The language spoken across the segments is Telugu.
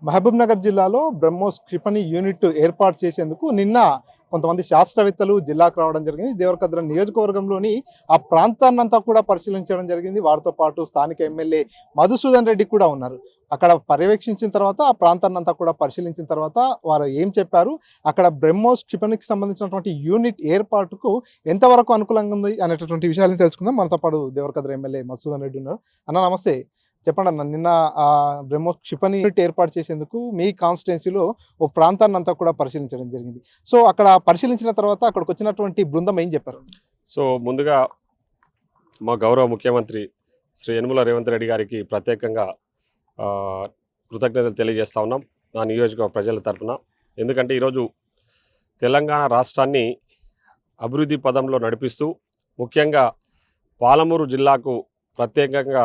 మహబూబ్ నగర్ జిల్లాలో బ్రహ్మోస్ క్షిపణి యూనిట్ ఏర్పాటు చేసేందుకు నిన్న కొంతమంది శాస్త్రవేత్తలు జిల్లాకు రావడం జరిగింది. దేవరకద్ర నియోజకవర్గంలోని ఆ ప్రాంతాన్నంతా కూడా పరిశీలించడం జరిగింది. వారితో పాటు స్థానిక ఎమ్మెల్యే మధుసూదన్ రెడ్డి కూడా ఉన్నారు. అక్కడ పర్యవేక్షించిన తర్వాత ఆ ప్రాంతాన్నంతా కూడా పరిశీలించిన తర్వాత వారు ఏం చెప్పారు, అక్కడ బ్రహ్మోస్ క్షిపణికి సంబంధించినటువంటి యూనిట్ ఏర్పాటుకు ఎంతవరకు అనుకూలంగా ఉంది అనేటటువంటి విషయాలను తెలుసుకుందాం. మనతో పాటు దేవరకద్ర ఎమ్మెల్యే మధుసూదన్ రెడ్డి ఉన్నారు. అన్న నమస్తే. చెప్పండి అన్న, నిన్న బ్రహ్మోస్ క్షిపణి యూనిట్ ఏర్పాటు చేసేందుకు మీ కాన్స్టిట్యున్సీలో ఓ ప్రాంతాన్ని అంతా కూడా పరిశీలించడం జరిగింది. సో అక్కడ పరిశీలించిన తర్వాత అక్కడికి వచ్చినటువంటి బృందం ఏం చెప్పారు? సో ముందుగా మా గౌరవ ముఖ్యమంత్రి శ్రీ యనమల రేవంత్ రెడ్డి గారికి ప్రత్యేకంగా కృతజ్ఞతలు తెలియజేస్తా ఉన్నాం నా నియోజకవర్గ ప్రజల తరఫున. ఎందుకంటే ఈరోజు తెలంగాణ రాష్ట్రాన్ని అభివృద్ధి పదంలో నడిపిస్తూ ముఖ్యంగా పాలమూరు జిల్లాకు ప్రత్యేకంగా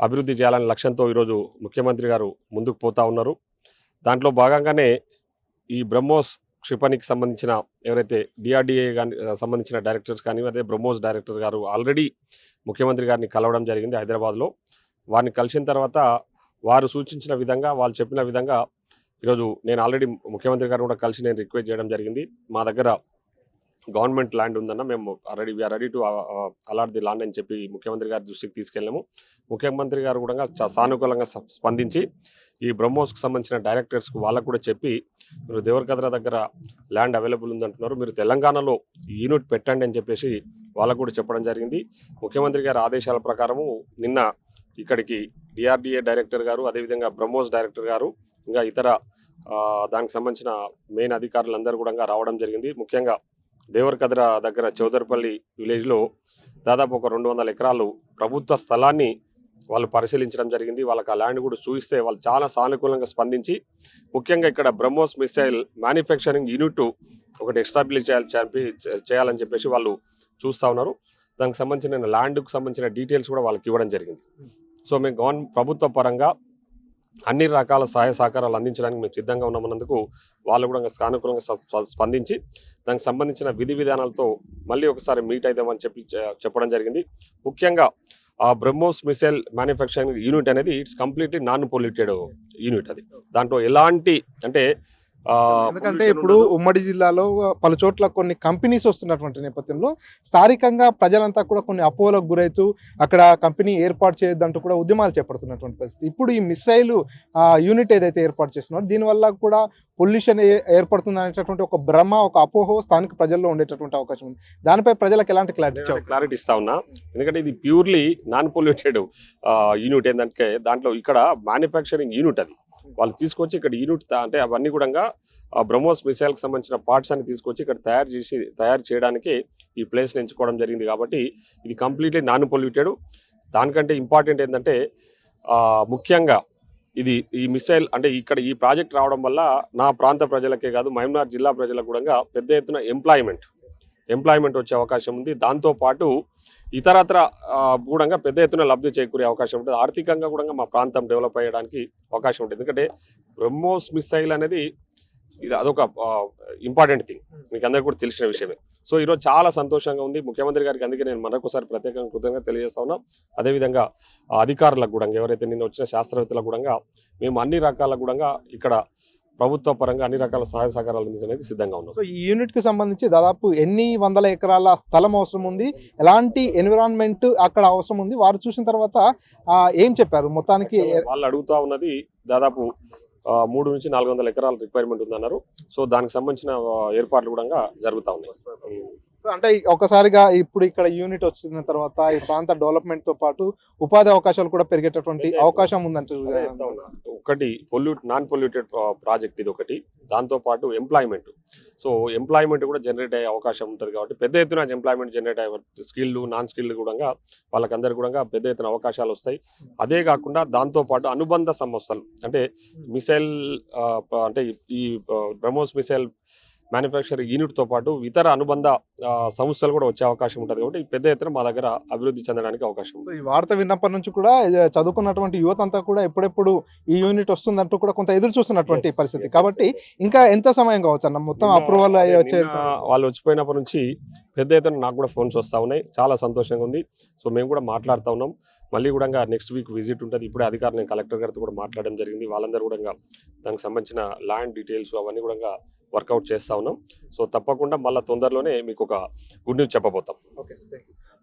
అభివృద్ధి చేయాలనే లక్ష్యంతో ఈరోజు ముఖ్యమంత్రి గారు ముందుకు పోతా ఉన్నారు. దాంట్లో భాగంగానే ఈ బ్రహ్మోస్ క్షిపణికి సంబంధించిన ఎవరైతే డిఆర్డిఏ కానీ సంబంధించిన డైరెక్టర్స్ కానీ అదే బ్రహ్మోస్ డైరెక్టర్ గారు ఆల్రెడీ ముఖ్యమంత్రి గారిని కలవడం జరిగింది హైదరాబాద్లో. వారిని కలిసిన తర్వాత వారు సూచించిన విధంగా వాళ్ళు చెప్పిన విధంగా ఈరోజు నేను ఆల్రెడీ ముఖ్యమంత్రి గారు కూడా కలిసి నేను రిక్వెస్ట్ చేయడం జరిగింది. మా దగ్గర గవర్నమెంట్ ల్యాండ్ ఉందన్న, మేము we are ready to allot the land అని చెప్పి ముఖ్యమంత్రి గారి దృష్టికి తీసుకెళ్ళాము. ముఖ్యమంత్రి గారు కూడా సానుకూలంగా స్పందించి ఈ బ్రహ్మోస్కి సంబంధించిన డైరెక్టర్స్కి వాళ్ళకు కూడా చెప్పి మీరు దేవరకద్ర దగ్గర ల్యాండ్ అవైలబుల్ ఉందంటున్నారు, మీరు తెలంగాణలో యూనిట్ పెట్టండి అని చెప్పేసి వాళ్ళకు కూడా చెప్పడం జరిగింది. ముఖ్యమంత్రి గారి ఆదేశాల ప్రకారము నిన్న ఇక్కడికి డిఆర్డిఏ డైరెక్టర్ గారు, అదేవిధంగా బ్రహ్మోస్ డైరెక్టర్ గారు, ఇంకా ఇతర దానికి సంబంధించిన మెయిన్ అధికారులందరూ కూడా రావడం జరిగింది. ముఖ్యంగా దేవరకద్ర దగ్గర చౌదరిపల్లి విలేజ్లో దాదాపు ఒక 200 ఎకరాలు ప్రభుత్వ స్థలాన్ని వాళ్ళు పరిశీలించడం జరిగింది. వాళ్ళకి ఆ ల్యాండ్ కూడా చూపిస్తే వాళ్ళు చాలా సానుకూలంగా స్పందించి ముఖ్యంగా ఇక్కడ బ్రహ్మోస్ మిసైల్ మ్యానుఫ్యాక్చరింగ్ యూనిట్ ఒకటి ఎస్టాబ్లిష్ చేయాలని చెప్పేసి వాళ్ళు చూస్తూ ఉన్నారు. దానికి సంబంధించిన ల్యాండ్కు సంబంధించిన డీటెయిల్స్ కూడా వాళ్ళకి ఇవ్వడం జరిగింది. సో మేము ప్రభుత్వ పరంగా అన్ని రకాల సహాయ సహకారాలు అందించడానికి మేము సిద్ధంగా ఉన్నామన్నందుకు వాళ్ళు కూడా సానుకూలంగా స్పందించి దానికి సంబంధించిన విధి విధానాలతో మళ్ళీ ఒకసారి మీట్ అవుతామని చెప్పడం జరిగింది. ముఖ్యంగా ఆ బ్రహ్మోస్ మిసైల్ మ్యానుఫ్యాక్చరింగ్ యూనిట్ అనేది it's completely non polluted unit. అది దాంట్లో ఎలాంటి అంటే ఎందుకంటే ఇప్పుడు ఉమ్మడి జిల్లాలో పలు చోట్ల కొన్ని కంపెనీస్ వస్తున్నటువంటి నేపథ్యంలో స్థానికంగా ప్రజలంతా కూడా కొన్ని అపోహలకు గురైతూ అక్కడ కంపెనీ ఏర్పాటు చేయొద్దంటూ కూడా ఉద్యమాలు చేపడుతున్నటువంటి పరిస్థితి. ఇప్పుడు ఈ మిసైల్ యూనిట్ ఏదైతే ఏర్పాటు చేస్తున్నారో దీనివల్ల కూడా పొల్యూషన్ ఏర్పడుతుంది అనేటటువంటి ఒక భ్రమ, ఒక అపోహ స్థానిక ప్రజల్లో ఉండేటటువంటి అవకాశం ఉంది. దానిపై ప్రజలకు ఎలాంటి క్లారిటీ ఇస్తా ఉన్నా, ఎందుకంటే ఇది ప్యూర్లీ నాన్ పొల్యూటెడ్ యూనిట్. ఏంటంటే దాంట్లో ఇక్కడ మ్యానుఫ్యాక్చరింగ్ యూనిట్ అది వాళ్ళు తీసుకొచ్చి ఇక్కడ యూనిట్ అంటే అవన్నీ కూడా బ్రహ్మోస్ మిసైల్కి సంబంధించిన పార్ట్స్ అని తీసుకొచ్చి ఇక్కడ తయారు చేయడానికి ఈ ప్లేస్ని ఎంచుకోవడం జరిగింది. కాబట్టి ఇది కంప్లీట్లీ నాన్ పొల్యూటెడ్. దానికంటే ఇంపార్టెంట్ ఏంటంటే ముఖ్యంగా ఈ మిసైల్ అంటే ఇక్కడ ఈ ప్రాజెక్ట్ రావడం వల్ల నా ప్రాంత ప్రజలకే కాదు మహబూబ్నగర్ జిల్లా ప్రజలకు కూడా పెద్ద ఎత్తున ఎంప్లాయ్మెంట్ వచ్చే అవకాశం ఉంది. దాంతోపాటు ఇతరత్ర కూడా పెద్ద ఎత్తున లబ్ధి చేకూరే అవకాశం ఉంటుంది. ఆర్థికంగా కూడా మా ప్రాంతం డెవలప్ అయ్యడానికి అవకాశం ఉంటుంది. ఎందుకంటే బ్రహ్మోస్ మిసైల్ అనేది అదొక ఇంపార్టెంట్ థింగ్, మీకు అందరికీ కూడా తెలిసిన విషయమే. సో ఈరోజు చాలా సంతోషంగా ఉంది ముఖ్యమంత్రి గారికి, అందుకే నేను మరొకసారి ప్రత్యేకంగా కృతజ్ఞతగా తెలియజేస్తా ఉన్నాం. అదేవిధంగా అధికారులకు కూడా ఎవరైతే నిన్న వచ్చిన శాస్త్రవేత్తలకు కూడా మేము అన్ని రకాల కూడా ఇక్కడ ప్రభుత్వ పరంగా అన్ని రకాల సహాయ సహకారాలు అందించడానికి సిద్ధంగా ఉన్నాం. సో ఈ యూనిట్ కి సంబంధించి దాదాపు ఎన్ని వందల ఎకరాల స్థలం అవసరం ఉంది, ఎలాంటి ఎన్విరాన్మెంట్ అక్కడ అవసరం ఉంది, వారు చూసిన తర్వాత ఏం చెప్పారు? మొత్తానికి వాళ్ళు అడుగుతా ఉన్నది దాదాపు 300 నుంచి 400 ఎకరాల రిక్వైర్మెంట్ ఉందన్నారు. సో దానికి సంబంధించిన ఏర్పాట్లు కూడా జరుగుతూ ఉన్నాయి. అంటే ఒకసారిగా ఇప్పుడు ఇక్కడ యూనిట్ వచ్చిన తర్వాత ఈ ప్రాంత డెవలప్మెంట్ తో పాటు ఉపాధి అవకాశాలు కూడా పెరిగేటటువంటి అవకాశం ఉందంటే ఒకటి నాన్ పొల్యూటెడ్ ప్రాజెక్ట్ ఇది ఒకటి. దాంతోపాటు ఎంప్లాయ్మెంట్ కూడా జనరేట్ అయ్యే అవకాశం ఉంటుంది. కాబట్టి పెద్ద ఎత్తున ఎంప్లాయ్మెంట్ జనరేట్ అయ్యే స్కిల్డ్ నాన్ స్కిల్డ్ కూడా వాళ్ళకందరికీ కూడా పెద్ద ఎత్తున అవకాశాలు వస్తాయి. అదే కాకుండా దాంతోపాటు అనుబంధ సంస్థలు అంటే మిసైల్ అంటే ఈ బ్రహ్మోస్ మిసైల్ మ్యానుఫ్యాక్చరింగ్ యూనిట్తో పాటు ఇతర అనుబంధ సంస్థలు కూడా వచ్చే అవకాశం ఉంటుంది. కాబట్టి పెద్ద ఎత్తున మా దగ్గర అభివృద్ధి చెందడానికి అవకాశం ఉంది. ఈ వార్త విన్నప్పటి నుంచి కూడా చదువుకున్నటువంటి యువత అంతా కూడా ఎప్పుడెప్పుడు ఈ యూనిట్ వస్తుందంటూ కూడా కొంత ఎదురు చూస్తున్నటువంటి పరిస్థితి. కాబట్టి ఇంకా ఎంత సమయం కావచ్చు అన్న మొత్తం అప్రూవల్ వాళ్ళు వచ్చిపోయినప్పటి నుంచి పెద్ద ఎత్తున నాకు కూడా ఫోన్స్ వస్తూ ఉన్నాయి. చాలా సంతోషంగా ఉంది. సో మేము కూడా మాట్లాడుతూ ఉన్నాం. మళ్ళీ కూడా నెక్స్ట్ వీక్ విజిట్ ఉంటుంది. ఇప్పుడే అధికారులు కలెక్టర్ గారితో కూడా మాట్లాడడం జరిగింది. వాళ్ళందరూ కూడా దానికి సంబంధించిన ల్యాండ్ డీటెయిల్స్ అవన్నీ కూడా వర్కౌట్ చేస్తూ ఉన్నాం. సో తప్పకుండా మళ్ళీ తొందరలోనే మీకు ఒక గుడ్ న్యూస్ చెప్పబోతాం. ఓకే,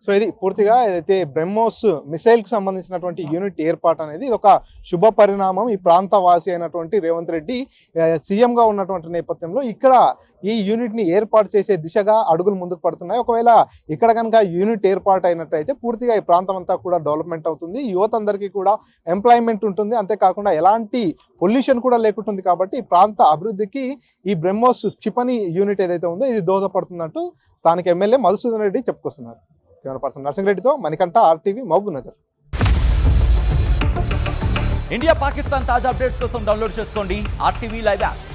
సో ఇది పూర్తిగా ఏదైతే బ్రహ్మోస్ మిసైల్కి సంబంధించినటువంటి యూనిట్ ఏర్పాటు అనేది ఇది ఒక శుభ పరిణామం. ఈ ప్రాంత వాసి అయినటువంటి రేవంత్ రెడ్డి సీఎంగా ఉన్నటువంటి నేపథ్యంలో ఇక్కడ ఈ యూనిట్ని ఏర్పాటు చేసే దిశగా అడుగులు ముందుకు పడుతున్నాయి. ఒకవేళ ఇక్కడ కనుక యూనిట్ ఏర్పాటు అయినట్టయితే పూర్తిగా ఈ ప్రాంతం అంతా కూడా డెవలప్మెంట్ అవుతుంది, యువత అందరికీ కూడా ఎంప్లాయ్మెంట్ ఉంటుంది, అంతేకాకుండా ఎలాంటి పొల్యూషన్ కూడా లేకుంటుంది. కాబట్టి ఈ ప్రాంత అభివృద్ధికి ఈ బ్రహ్మోస్ క్షిపణి యూనిట్ ఏదైతే ఉందో ఇది దోహదపడుతున్నట్టు స్థానిక ఎమ్మెల్యే మధుసూదన్ రెడ్డి చెప్పుకొస్తున్నారు. కెమెరా పర్సన్ నర్సింగ్రెడ్డితో Manikanta, RTV, Mahbubnagar. India Pakistan తాజా అప్డేట్స్ కోసం డౌన్లోడ్ చేసుకోండి RTV లైవ్ యాప్.